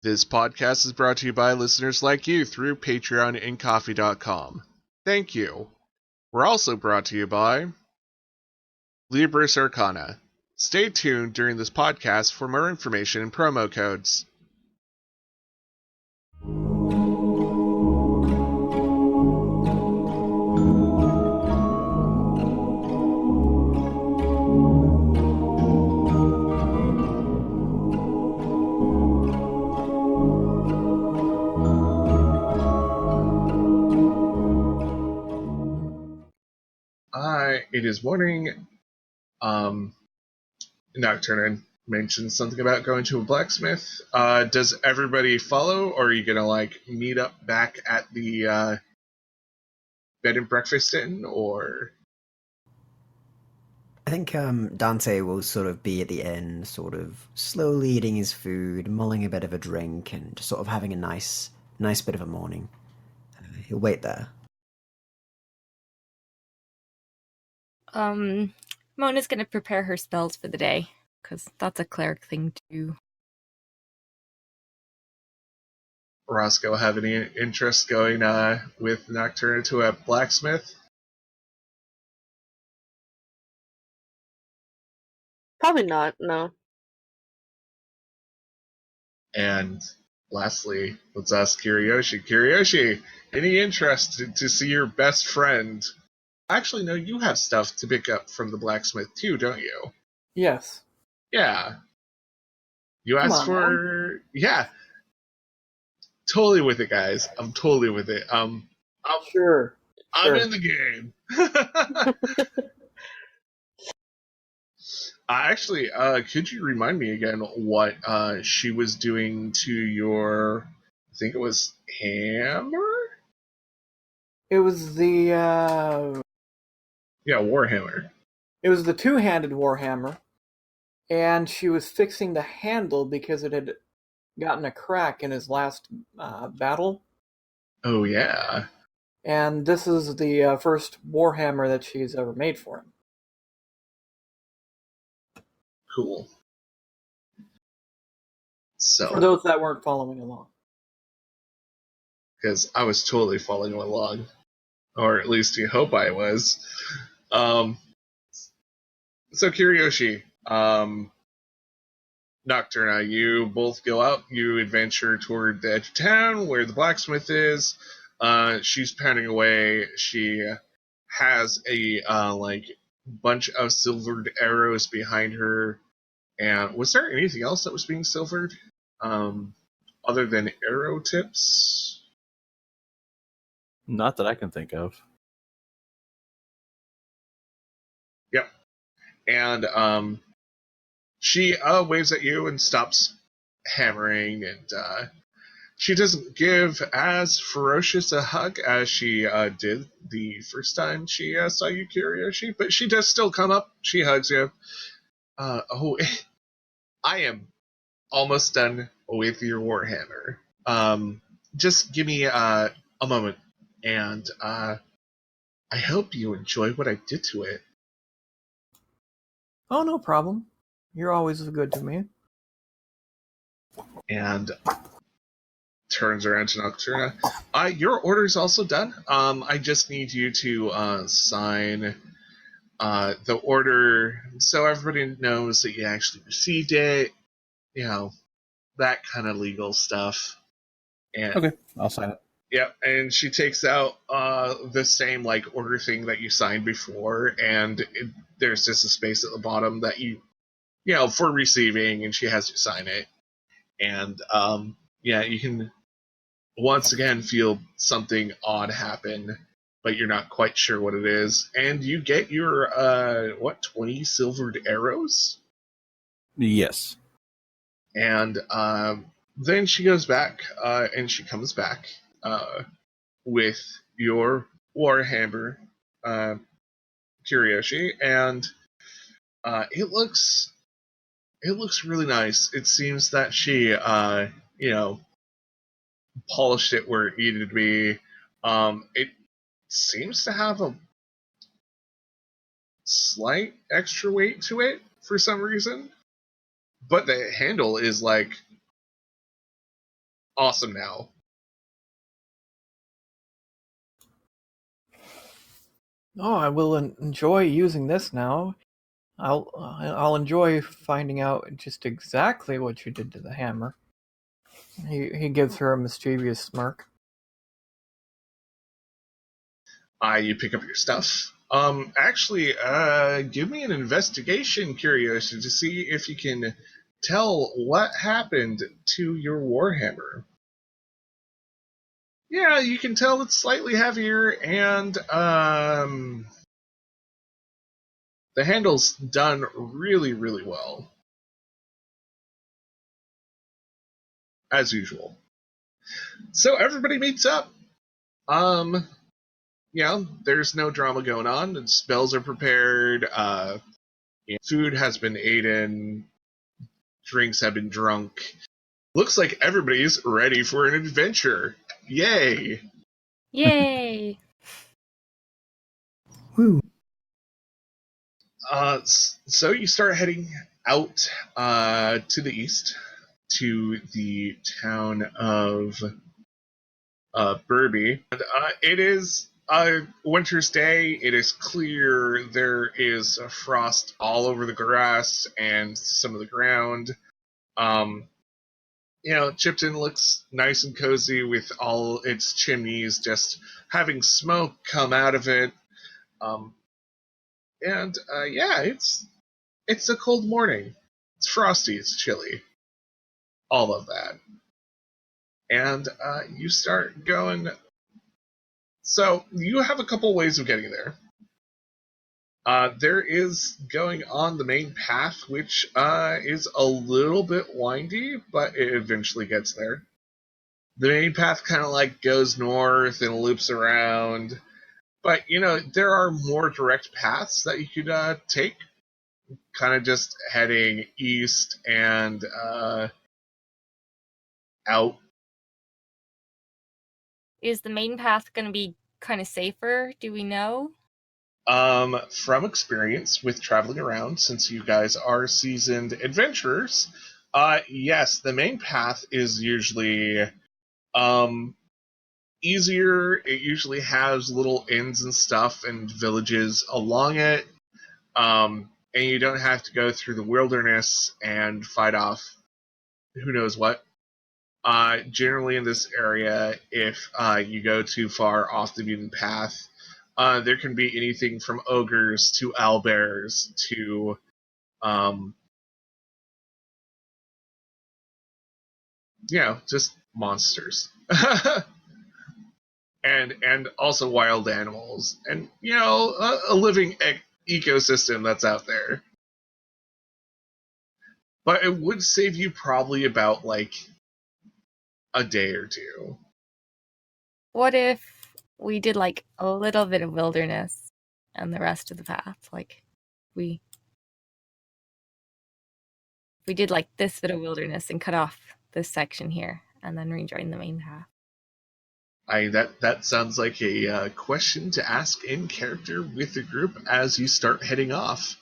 This podcast is brought to you by listeners like you through Patreon and Coffee.com. Thank you. We're also brought to you by Libris Arcana. Stay tuned during this podcast for more information and promo codes. It is morning. Nocturne mentioned something about going to a blacksmith. Does everybody follow, or are you gonna meet up back at the bed and breakfast inn, or? I think Dante will sort of be at the inn, sort of slowly eating his food, mulling a bit of a drink, and just sort of having a nice bit of a morning. He'll wait there. Mona's gonna prepare her spells for the day, because that's a cleric thing to do. Roscoe have any interest going with Nocturne to a blacksmith? Probably not, no. And lastly, let's ask Kiriyoshi. Kiriyoshi, any interest to see your best friend? Actually, no, you have stuff to pick up from the blacksmith too, don't you? Yes. Yeah. You asked for... Yeah. Totally with it, guys. I'm totally with it. Sure. I'm in the game. Actually, could you remind me again what she was doing to your... I think it was hammer? It was the... Yeah, warhammer. It was the two-handed warhammer, and she was fixing the handle because it had gotten a crack in his last battle. Oh, yeah. And this is the first warhammer that she's ever made for him. Cool. So, for those that weren't following along. Because I was totally following along. Or at least you hope I was. So Kiriyoshi, Nocturna, you both go out, you adventure toward the edge of town where the blacksmith is. She's pounding away. She has a bunch of silvered arrows behind her. And was there anything else that was being silvered? Other than arrow tips? Not that I can think of. Yep. And she waves at you and stops hammering, and she doesn't give as ferocious a hug as she did the first time she saw you, Kiriyoshi, but she does still come up. She hugs you. I am almost done with your warhammer. Just give me a moment, and I hope you enjoy what I did to it. Oh, no problem. You're always good to me. And turns around to Nocturna. Your order's also done. I just need you to sign the order so everybody knows that you actually received it. You know, that kind of legal stuff. And, okay, I'll sign it. Yep, and she takes out the same order thing that you signed before, and there's just a space at the bottom that you for receiving, and she has you sign it. And you can once again feel something odd happen, but you're not quite sure what it is. And you get your 20 silvered arrows? Yes. And then she goes back, and she comes back with your warhammer, Kiriyoshi, and it looks really nice. It seems that she polished it where it needed to be. It seems to have a slight extra weight to it for some reason, but the handle is awesome now. Oh, I will enjoy using this now. I'll enjoy finding out just exactly what you did to the hammer. He gives her a mischievous smirk. You pick up your stuff. Actually, give me an investigation curiosity to see if you can tell what happened to your warhammer. Yeah, you can tell it's slightly heavier, and the handle's done really, really well, as usual. So everybody meets up. There's no drama going on. The spells are prepared. Food has been eaten. Drinks have been drunk. Looks like everybody's ready for an adventure. Yay! Yay! Woo! So you start heading out to the east to the town of Burby. And, it is a winter's day. It is clear. There is frost all over the grass and some of the ground. Chipton looks nice and cozy with all its chimneys just having smoke come out of it. It's a cold morning. It's frosty, it's chilly. All of that. And you start going. So you have a couple ways of getting there. There is going on the main path, which is a little bit windy, but it eventually gets there. The main path kind of like goes north and loops around. But, there are more direct paths that you could take. Kind of just heading east and out. Is the main path going to be kind of safer? Do we know? From experience with traveling around, since you guys are seasoned adventurers, yes, the main path is usually easier. It usually has little inns and stuff and villages along it, and you don't have to go through the wilderness and fight off who knows what. Generally in this area, if you go too far off the beaten path, there can be anything from ogres to owlbears to just monsters. and also wild animals, and a living ecosystem that's out there. But it would save you probably about like a day or two. What if we did like a little bit of wilderness and the rest of the path? Like we did like this bit of wilderness and cut off this section here and then rejoin the main path. That sounds like a question to ask in character with the group as you start heading off.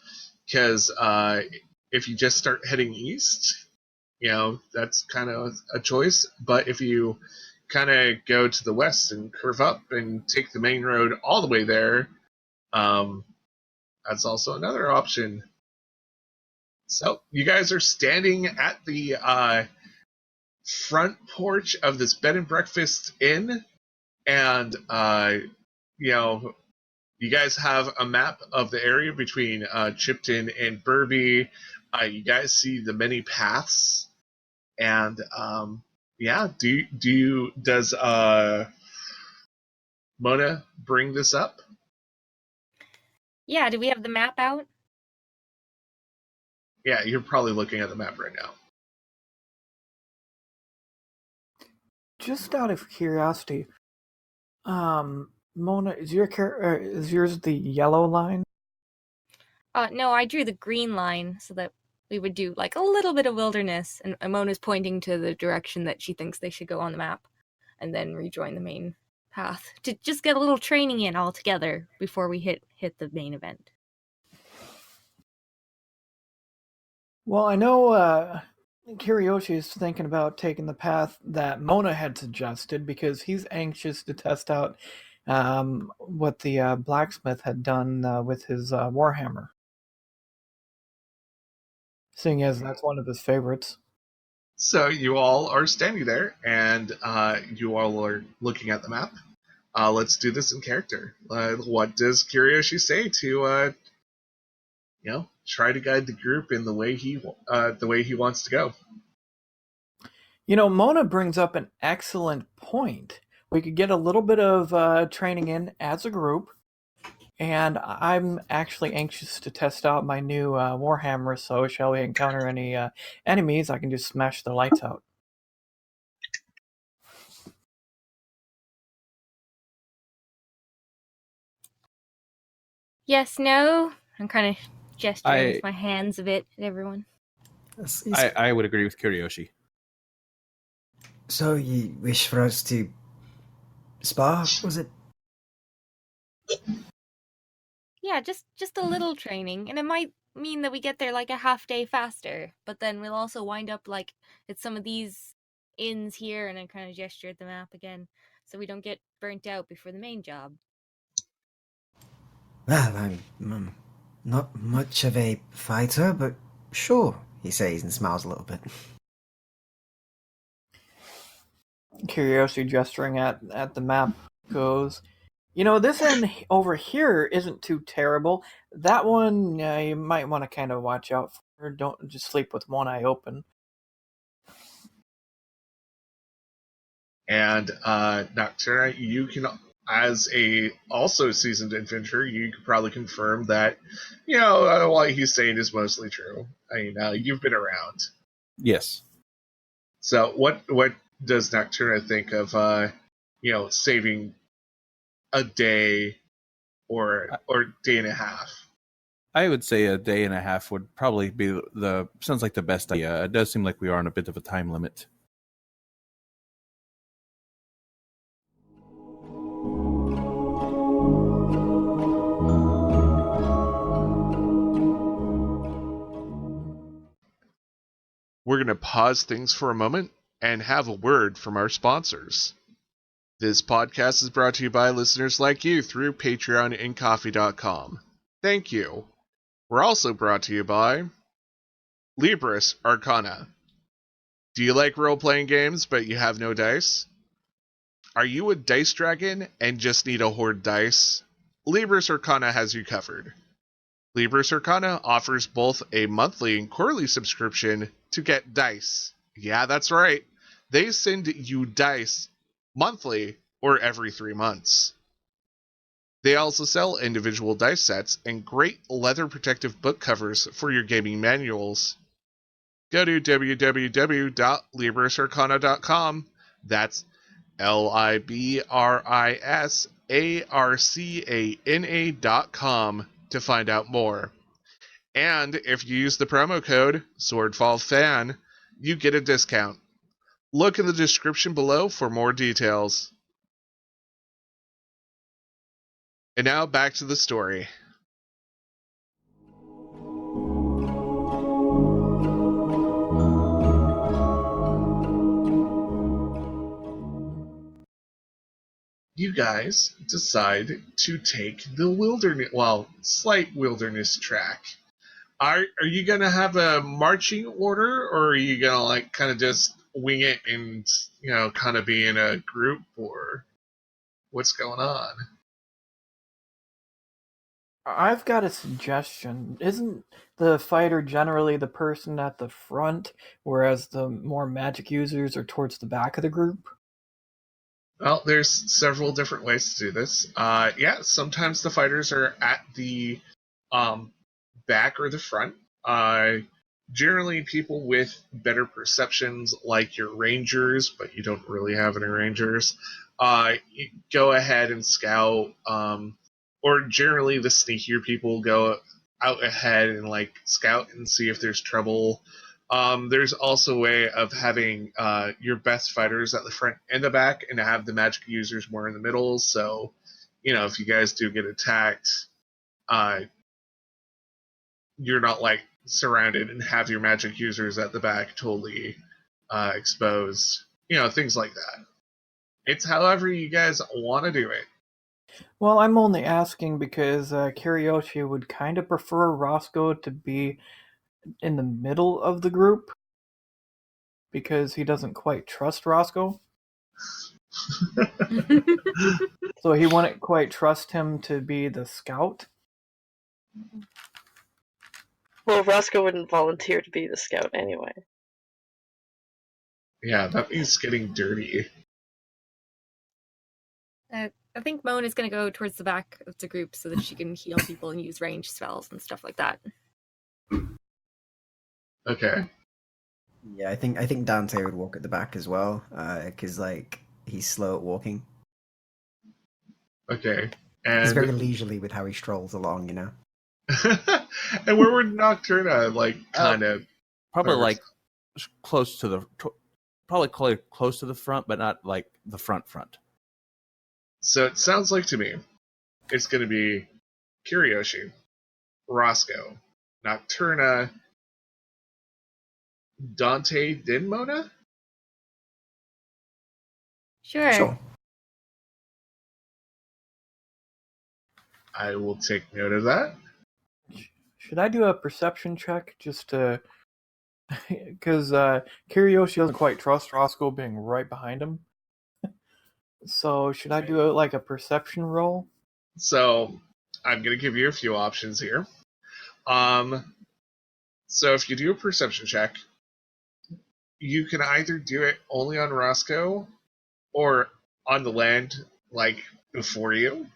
Because if you just start heading east, that's kind of a choice. But if you kind of go to the west and curve up and take the main road all the way there, that's also another option. So you guys are standing at the front porch of this bed and breakfast inn, and you guys have a map of the area between Chipton and Burby. You guys see the many paths, and does Mona bring this up? Yeah, do we have the map out? Yeah, you're probably looking at the map right now. Just out of curiosity, Mona, is yours the yellow line? No, I drew the green line so that we would do like a little bit of wilderness, and Mona's pointing to the direction that she thinks they should go on the map, and then rejoin the main path to just get a little training in all together before we hit the main event. Well, I know Kiriyoshi is thinking about taking the path that Mona had suggested because he's anxious to test out what the blacksmith had done with his warhammer, seeing as that's one of his favorites. So you all are standing there, and you all are looking at the map. Let's do this in character. What does Kiriyoshi say to try to guide the group in the way he wants to go? Mona brings up an excellent point. We could get a little bit of training in as a group, and I'm actually anxious to test out my new warhammer. So, shall we encounter any enemies? I can just smash the lights out. Yes, no. I'm kind of gesturing with my hands a bit at everyone. I would agree with Kiriyoshi. So you wish for us to spar, was it? Yeah, just a little training, and it might mean that we get there like a half day faster, but then we'll also wind up like at some of these inns here, and I kind of gesture at the map again, so we don't get burnt out before the main job. Well, I'm not much of a fighter, but sure, he says and smiles a little bit. Curiosity gesturing at the map goes, this end over here isn't too terrible. That one, you might want to kind of watch out for. Don't just sleep with one eye open. And Nocturna, you can, as a also seasoned adventurer, you could probably confirm that, what he's saying is mostly true. I mean, you've been around. Yes. So what does Nocturna think of, saving a day or day and a half? I would say a day and a half would probably be sounds like the best idea. It does seem like we are on a bit of a time limit. We're going to pause things for a moment and have a word from our sponsors. This podcast is brought to you by listeners like you through Patreon and Coffee.com. Thank you. We're also brought to you by Libris Arcana. Do you like role-playing games but you have no dice? Are you a dice dragon and just need a hoard dice? Libris Arcana has you covered. Libris Arcana offers both a monthly and quarterly subscription to get dice. Yeah, that's right. They send you dice monthly or every 3 months. They also sell individual dice sets and great leather protective book covers for your gaming manuals. Go to www.librisarcana.com. That's LIBRISARCANA.com to find out more. And if you use the promo code SwordfallFan, you get a discount. Look in the description below for more details. And now back to the story. You guys decide to take the slight wilderness track. Are you gonna have a marching order, or are you gonna kind of just wing it and kind of be in a group, or what's going on? I've got a suggestion. Isn't the fighter generally the person at the front, whereas the more magic users are towards the back of the group? Well, there's several different ways to do this. Sometimes the fighters are at the back or the front. Generally, people with better perceptions, like your rangers, but you don't really have any rangers, you go ahead and scout. Or generally, the sneakier people go out ahead and scout and see if there's trouble. There's also a way of having your best fighters at the front and the back, and have the magic users more in the middle. So, if you guys do get attacked, you're not surrounded and have your magic users at the back totally exposed. Things like that. It's however you guys want to do it. Well, I'm only asking because Kiriyoshi would kind of prefer Roscoe to be in the middle of the group because he doesn't quite trust Roscoe. So he wouldn't quite trust him to be the scout. Well, Roscoe wouldn't volunteer to be the scout anyway. Yeah, that means getting dirty. I think Moan is going to go towards the back of the group so that she can heal people and use range spells and stuff like that. Okay. Yeah, I think Dante would walk at the back as well, because he's slow at walking. Okay. He's very And leisurely with how he strolls along, and where would Nocturna kind of Probably close to the front, but not like the front. So it sounds like to me it's going to be Kiriyoshi, Roscoe, Nocturna, Dante, then Mona? Sure. I will take note of that. Should I do a perception check just to... Because Kiriyoshi doesn't quite trust Roscoe being right behind him. So should I do a perception roll? So I'm going to give you a few options here. So if you do a perception check, you can either do it only on Roscoe or on the land, before you.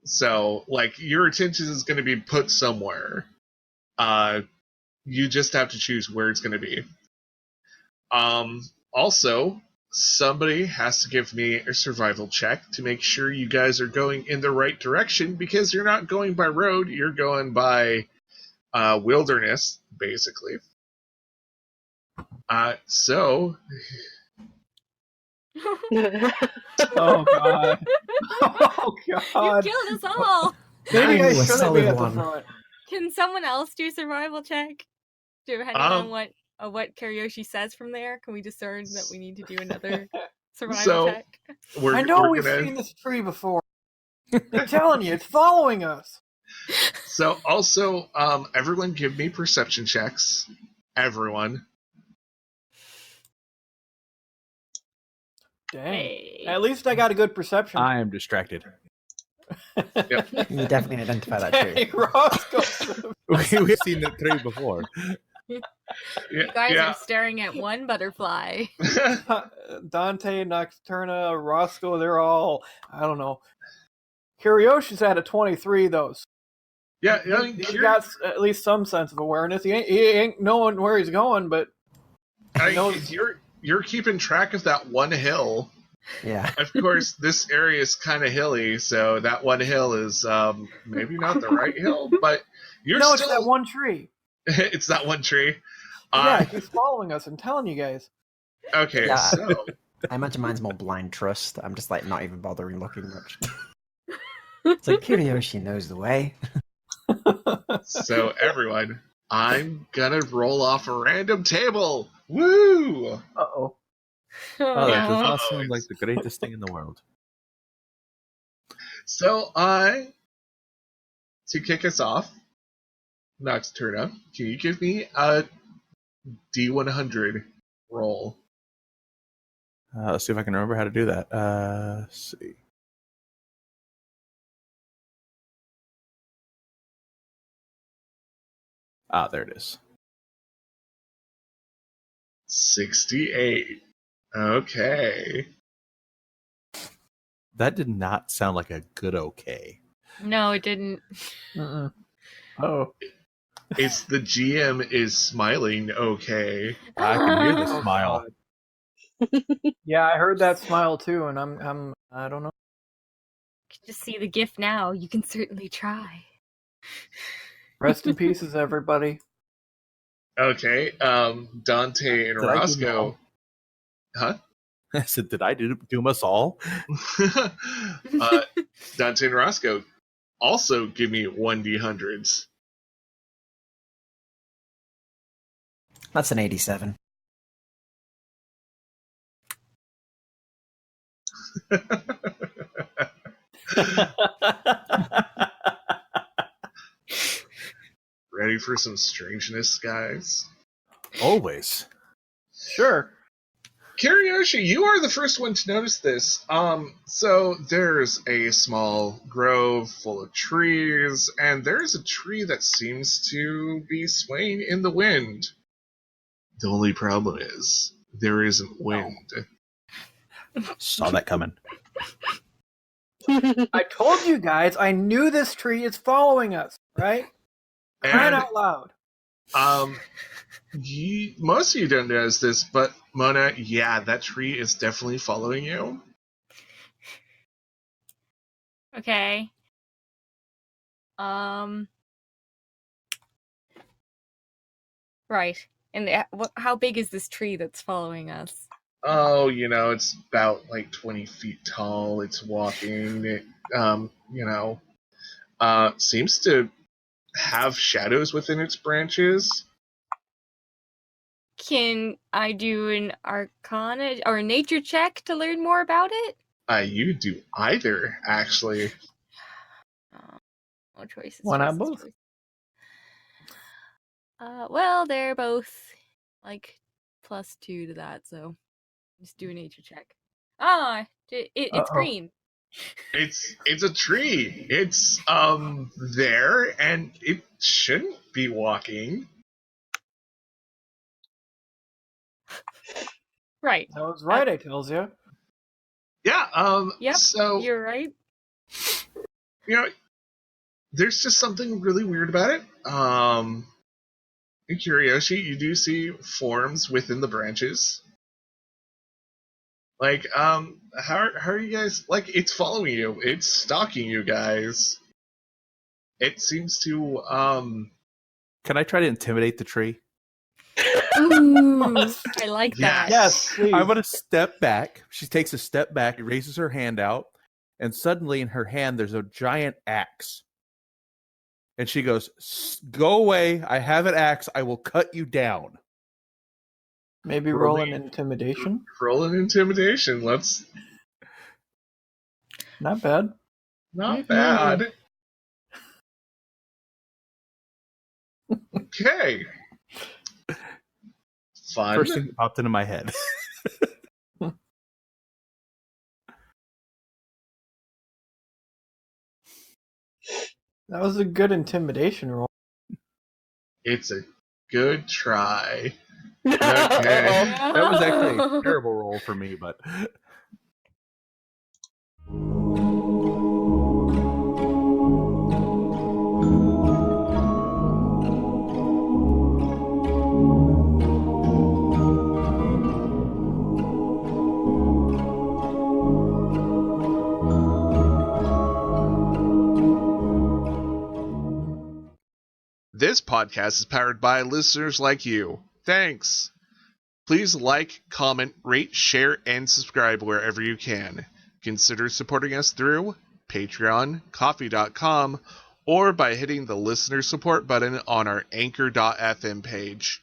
So, your attention is going to be put somewhere. You just have to choose where it's going to be. Also, somebody has to give me a survival check to make sure you guys are going in the right direction, because you're not going by road, you're going by wilderness, basically. So... Oh god. Oh god. You killed us all! Maybe I Ooh, a shouldn't solid be at the one. front. Can someone else do survival check? Depending on what Kiriyoshi says from there, can we discern that we need to do another survival check? I know we're we've gonna... seen this tree before. I'm telling you, it's following us. So also, everyone give me perception checks. Everyone. Dang. Hey. At least I got a good perception. I am distracted. Yep. You definitely identify that Dang, too. Roscoe. We've seen the tree before. You guys Yeah. are staring at one butterfly. Dante, Nocturna, Roscoe, they're all, I don't know. Kiryoshi's at a 23, though. Yeah, He's got at least some sense of awareness. He ain't knowing where he's going, but you're keeping track of that one hill. Yeah. Of course, this area is kind of hilly, so that one hill is maybe not the right hill, but you're no, still... it's that one tree. It's that one tree. Yeah, he's following us. I'm telling you guys. Okay, Yeah. so... I imagine mine's more blind trust. I'm just not even bothering looking much. It's like Kiriyoshi knows the way. So everyone, I'm gonna roll off a random table. Woo! Uh-oh. Oh, that does Aw. not sound like the greatest thing in the world. So to kick us off, Nocturna, can you give me a D100 roll? Let's see if I can remember how to do that. Let's see. Ah, there it is. 68. Okay. That did not sound like a good okay. No, it didn't. Uh-uh. Oh. It's the GM is smiling okay. I can hear the Oh, smile. God. Yeah, I heard that smile too, and I don't know. Just see the gift now. You can certainly try. Rest in pieces, everybody. Okay, Dante and Did I do Roscoe. Huh? I said, did I doom us all? Dante and Roscoe also give me 1D100s. That's an 87. Ready for some strangeness, guys? Always. Sure. Kiriyoshi, you are the first one to notice this. So there's a small grove full of trees, and there's a tree that seems to be swaying in the wind. The only problem is there isn't wind. Saw that coming. I told you guys, I knew this tree is following us, right? Crying And out loud. most of you don't notice this, but Mona, yeah, that tree is definitely following you. Okay. Right. And how big is this tree that's following us? Oh, it's about like 20 feet tall. It's walking. It, seems to have shadows within its branches. Can I do an arcana or a nature check to learn more about it? You do either, actually. No choices. Why not choices, both? choices. Well, they're both like +2 to that, so just do a nature check. It's Uh-oh. green. It's a tree. It's there, and it shouldn't be walking. Right. I was right, I tells you. Yeah. Yep. So You're right. there's just something really weird about it. In Kiriyoshi, you do see forms within the branches. Like, how are you guys? Like, it's following you. It's stalking you guys. It seems to Can I try to intimidate the tree? Ooh, I like that. Yes, please. I'm going to step back. She takes a step back, raises her hand out, and suddenly in her hand there's a giant axe. And she goes, "Go away. I have an axe. I will cut you down." Maybe roll an intimidation? roll an intimidation. Let's. Not bad. Not bad. Okay. Fun. First thing that popped into my head. That was a good intimidation roll. It's a good try. Okay. That was actually a terrible roll for me, but This podcast is powered by listeners like you. Thanks. Please like, comment, rate, share, and subscribe wherever you can. Consider supporting us through Patreon, Ko-fi.com, or by hitting the listener support button on our Anchor.fm page.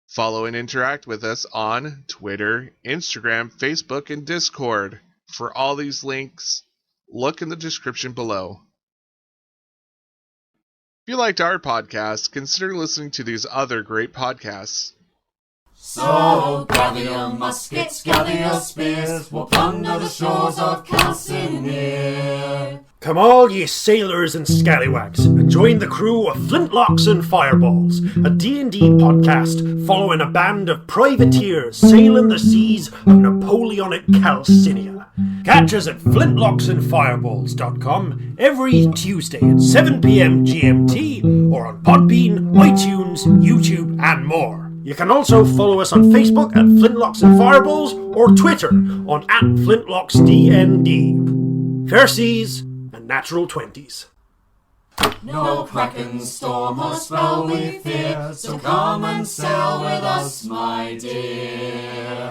Follow and interact with us on Twitter, Instagram, Facebook, and Discord. For all these links, look in the description below. If you liked our podcast, consider listening to these other great podcasts. So gather your muskets, gather your spears, we'll plunder the shores of Calcinear. Come all ye sailors and scallywags, and join the crew of Flintlocks and Fireballs, a D&D podcast following a band of privateers sailing the seas of Napoleonic Calcinia. Catch us at flintlocksandfireballs.com every Tuesday at 7 p.m. GMT, or on Podbean, iTunes, YouTube, and more. You can also follow us on Facebook at Flintlocks and Fireballs, or Twitter on @FlintlocksDND. Fair seas and natural 20s. No kraken, storm, or spell we fear, so come and sail with us, my dear.